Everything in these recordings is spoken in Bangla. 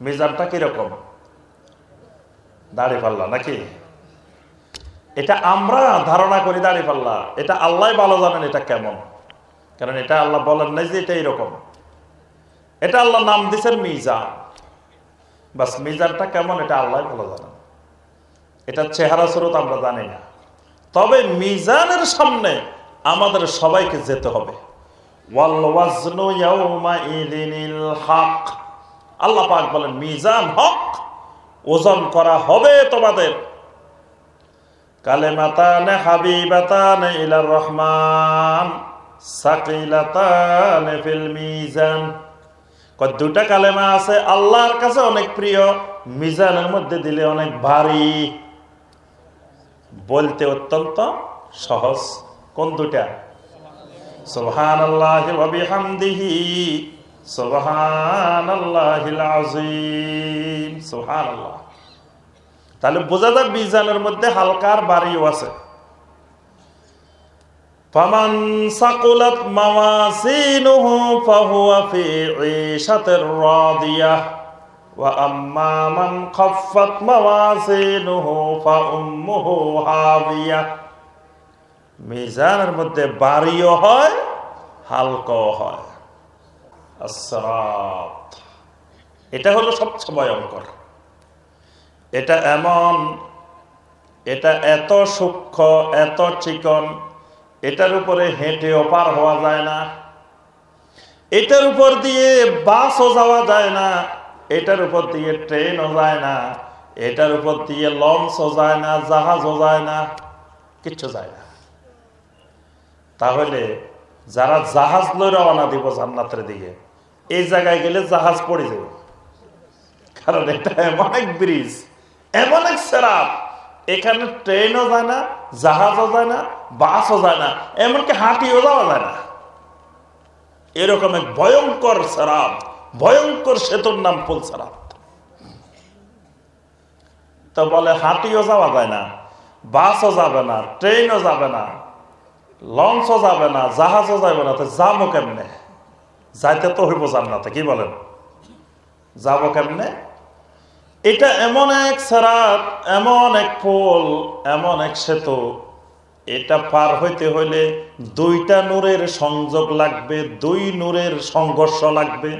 মিজানটা কিরকম? দাড়িপাল্লা নাকি? এটা আমরা ধারণা করি দাড়িপাল্লা, এটা আল্লাহ ভালো জানেন এটা কেমন। কারণ এটা আল্লাহ বলেন নাই যে এটা এইরকম, এটা আল্লাহ নাম দিচ্ছেন মিজান। বাস মিজানটা কেমন এটা আল্লাহ ভালো জানেন, এটা চেহারা স্বরূপ আমরা জানি না। তবে মিজানের সামনে আমাদের সবাইকে যেতে হবে। ওয়াল ওয়াজনু ইয়াউমাইযিনিল হক, আল্লাহ পাক বলেন মিজান হক, ওজন করা হবে তোমাদের। কালেমাতান হাবিবাতান ইলার রহমান সাকিলাতান ফিল মিজান, দুটা কালেমা আছে আল্লাহর কাছে অনেক প্রিয়, মিজানের মধ্যে দিলে অনেক ভারী, বলতে অত্যন্ত সহজ। কোন দুটা? সুবহানাল্লাহি ওয়া বিহামদিহি সুবহানাল্লাহিল আযীম। সুবহানাল্লাহ। তাহলে বোঝা যায় মিজানের মধ্যে হালকার ভারীও আছে। ফামান সাকুলাত মাওয়াজিনুহু ফাহুয়া ফি ঈশাতির রাদিয়াহ ওয়া আম্মা মান খাফফাত মাওয়াজিনুহু ফাউম্মুহু হাবিয়াহ। মিজানের মধ্যে ভারীও হয় হালকাও হয়। আসরাত, এটা হলো সবচেয়ে ভয়ঙ্কর। এটা এমন, এটা এত সূক্ষ্ম, এত চিকন, এটার উপরে হেঁটেও পার হওয়া যায় না, এটার উপর দিয়ে বাসও যাওয়া যায় না, এটার উপর দিয়ে ট্রেনও যায় না, এটার উপর দিয়ে লঞ্চও যায় না, জাহাজও যায় না, কিচ্ছু যায় না। তাহলে যারা জাহাজ লই রওনা দিব জান্নাতের দিকে, এই জায়গায় গেলে জাহাজ পড়ে যাবে। কারণ এটা এমন এক ব্রিজ, এমন এক সেরাত, এখানে ট্রেনও যায় না, জাহাজও যায় না, বাসও যায় না, এমনকি হাঁটিও যাওয়া যায় না। এরকম এক ভয়ঙ্কর সেরাত, ভয়ঙ্কর সেতুর নাম পুল সেরাত। তো বলে হাঁটিও যাওয়া যায় না, বাসও যাবে না, ট্রেনও যাবে না, লঞ্চও যাবে না, জাহাজও যাবে না, তো যাবো কেমনে? যাইতে তো হইব জান্নাতে, কি বলেন? যাবো কেমনে? এটা এমন এক সেরাত, এমন এক পুল, এমন এক সেতু, এটা পার হইতে হইলে দুইটা নূরের সংযোগ লাগবে, দুই নূরের সংঘর্ষ লাগবে।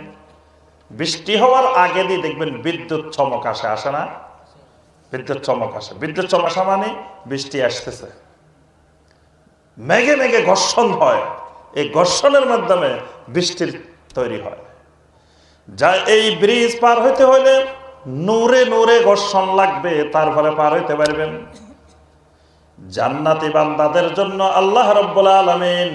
বৃষ্টি হওয়ার আগে দিয়ে দেখবেন বিদ্যুৎ চমক আসে, আসে না? বিদ্যুৎ চমক আসে। বিদ্যুৎ চমক আসা মানে বৃষ্টি আসতেছে, মেঘে মেঘে ঘর্ষণ হয়, এই ঘর্ষণের মাধ্যমে বৃষ্টির তৈরি হয়। যা এই ব্রিজ পার হইতে হইলে নূরে নূরে ঘর্ষণ লাগবে, তারপরে পার হইতে পারবেন। জান্নাতি বান্দাদের জন্য আল্লাহ রাব্বুল আলামিন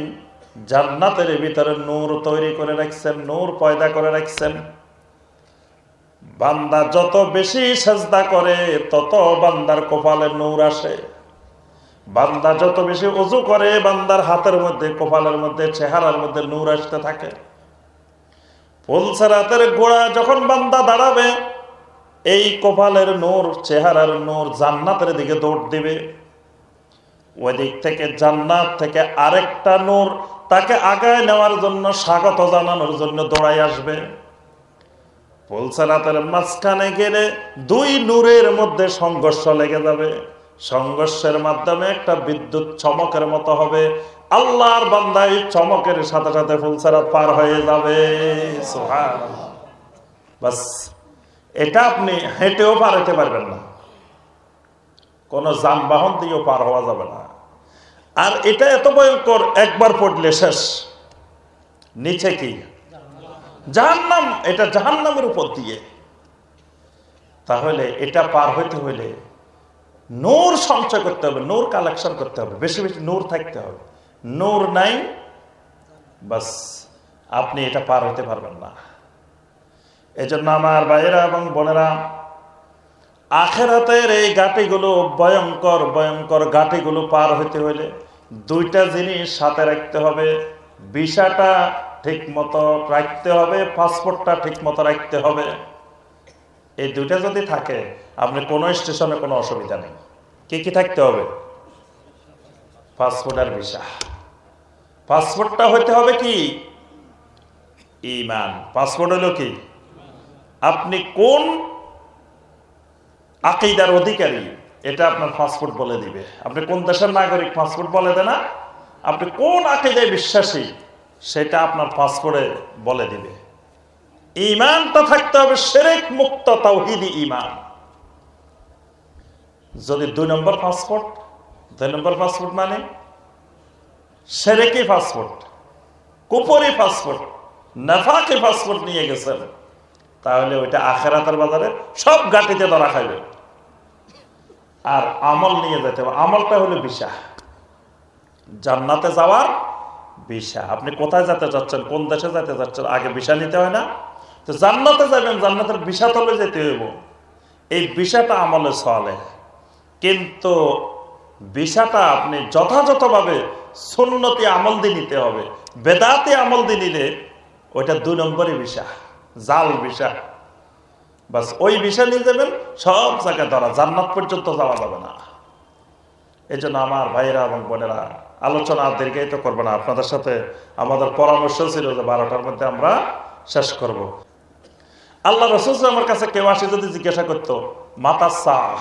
জান্নাতের ভিতরে নূর তৈরি করে রাখছেন, নূর পয়দা করে রাখছেন। বান্দা যত বেশি সেজদা করে তত বান্দার কপালে নূর আসে। বান্দা যত বেশি ওযু করে বান্দার হাতের মধ্যে, কপালের মধ্যে, চেহারার মধ্যে নূর আসতে থাকে। পুলসিরাতের গোড়া যখন বান্দা দাঁড়াবে, এই কপালের নূর, চেহারার নূর জান্নাতের দিকে দৌড় দিবে। ওই দিক থেকে জান্নাত থেকে আরেকটা নূর তাকে আগায় নেওয়ার জন্য, স্বাগত জানানোর জন্য দৌড়াই আসবে। পুলসিরাতের মাঝখানে গেলে দুই নূরের মধ্যে সংঘর্ষ লেগে যাবে। সংঘর্ষের মাধ্যমে একটা বিদ্যুৎ চমকের মতো হবে। আল্লাহর বান্দা এই চমকের সাথে সাথে পুলসিরাত পার হয়ে যাবে। সুবহানাল্লাহ। বাস, এটা আপনি হেঁটেও পার হতে পারবেন না, কোনো যানবাহন দিয়েও পার হওয়া যাবে না। আর এটা এত ভয়ঙ্কর, একবার পড়লে শেষ। নিচে কি? জাহান্নাম। এটা জাহান্নামের উপর দিয়ে। তাহলে এটা পার হইতে হইলে নূর সঞ্চয় করতে হবে, নূর কালেকশন করতে হবে, বেশি বেশি নূর থাকতে হবে। নূর নাই, বাস আপনি এটা পার হইতে পারবেন না। এই জন্য আমার ভাইয়েরা এবং বোনেরা, আখেরাতের এই ঘাটিগুলো, ভয়ঙ্কর ভয়ঙ্কর ঘাটিগুলো পার হইতে হইলে দুইটা জিনিস সাথে রাখতে হবে। ভিসাটা ঠিক মতো রাখতে হবে, পাসপোর্টটা ঠিক মতো রাখতে হবে। এই দুইটা যদি থাকে, আপনি কোনো স্টেশনে কোনো অসুবিধা নেই। কি কি থাকতে হবে? পাসপোর্ট আর ভিসা। পাসপোর্টটা হইতে হবে কি? ঈমান। পাসপোর্ট হলো কি? আপনি কোন আকীদার অধিকারী এটা আপনার পাসপোর্ট বলে দিবে। আপনি কোন দেশের নাগরিক পাসপোর্ট বলে দেয় না? আপনি কোন আকীদায় বিশ্বাসী সেটা আপনার পাসপোর্টে বলে দিবে। ঈমানটা থাকতে হবে শিরক মুক্ত তাওহীদি ঈমান। যদি 2 নম্বর পাসপোর্ট মানে শিরকি পাসপোর্ট, কুফরি পাসপোর্ট, নাফাকি পাসপোর্ট নিয়ে গেছেন, তাহলে ওইটা আখিরাতের বাজারে সব গাটিতে ধরা খাইবে। আর আমল নিয়ে যেতে হবে। আমলটা হলো ভিসা, জান্নাতে যাওয়ার ভিসা। আপনি কোথায় যেতে চাচ্ছেন, কোন দেশে যেতে চাচ্ছেন, আগে ভিসা নিতে হয় না? তো জান্নাতে যাবেন, জান্নাতের ভিসা তলে যেতে হইব। এই ভিসাটা আমলে চলে, কিন্তু ভিসাটা আপনি যথাযথভাবে সুন্নতি আমল দিয়ে নিতে হবে। বেদাতি আমল দিয়ে নিলে ওইটা 2 নম্বরই ভিসা, জাল ভিসা। বাস ওই ভিসা নিয়ে যাবেন, সব জায়গায় ধরা, জান্নাত পর্যন্ত যাওয়া যাবে না। এই জন্য আমার ভাইয়েরা এবং বোনেরা, আলোচনা দীর্ঘায়িত করবো না, আপনাদের সাথে আমাদের পরামর্শ ছিল যে 12টার মধ্যে আমরা শেষ করব। আল্লাহ রাসূল আমার কাছে কেউ আসে যদি জিজ্ঞাসা করতো মাতা সাহ,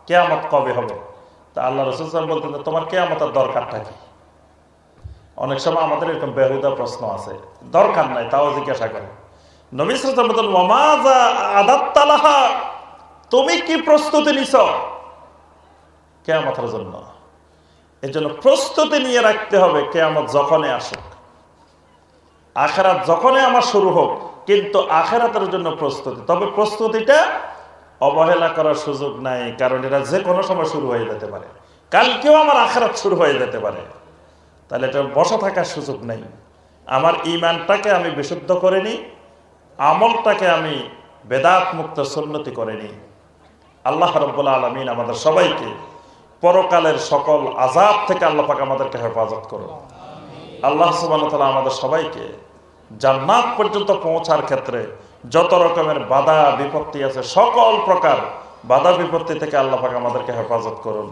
কিয়ামত কবে হবে, তা আল্লাহ রাসূল বলতেন তোমার কিয়ামতের দরকারটা কি? অনেক সময় আমাদের এরকম বেহুদা প্রশ্ন আছে, দরকার নাই তাও জিজ্ঞাসা করে। নবী সাল্লাল্লাহু আলাইহি ওয়াসাল্লাম ওয়ামাযা আদাত্তালাহা, তুমি কি প্রস্তুতি নিছ কিয়ামতের জন্য? এই জন্য প্রস্তুতি নিয়ে রাখতে হবে, কিয়ামত যখনই আসুক, আখিরাত যখনই আমার শুরু হোক, কিন্তু আখিরাতের জন্য প্রস্তুতি। তবে প্রস্তুতিটা অবহেলা করার সুযোগ নাই, কারণ এটা যে কোনো সময় শুরু হয়ে যেতে পারে। কালকেও আমার আখিরাত শুরু হয়ে যেতে পারে, তাহলে এটা বসে থাকার সুযোগ নেই। আমার ঈমানটাকে আমি বিশুদ্ধ করে নিই, আমলটাকে আমি বেদাত মুক্ত সুন্নতি করে নিই। আল্লাহ রাব্বুল আলামিন আমাদের সবাইকে পরকালের সকল আযাব থেকে আল্লাহ পাক আমাদেরকে হেফাজত করুন। আল্লাহ সুবহানাহু ওয়া তাআলা আমাদের সবাইকে জান্নাত পর্যন্ত পৌঁছার ক্ষেত্রে যত রকমের বাধা বিপত্তি আছে, সকল প্রকার বাধা বিপত্তি থেকে আল্লাহ পাক আমাদেরকে হেফাজত করুন।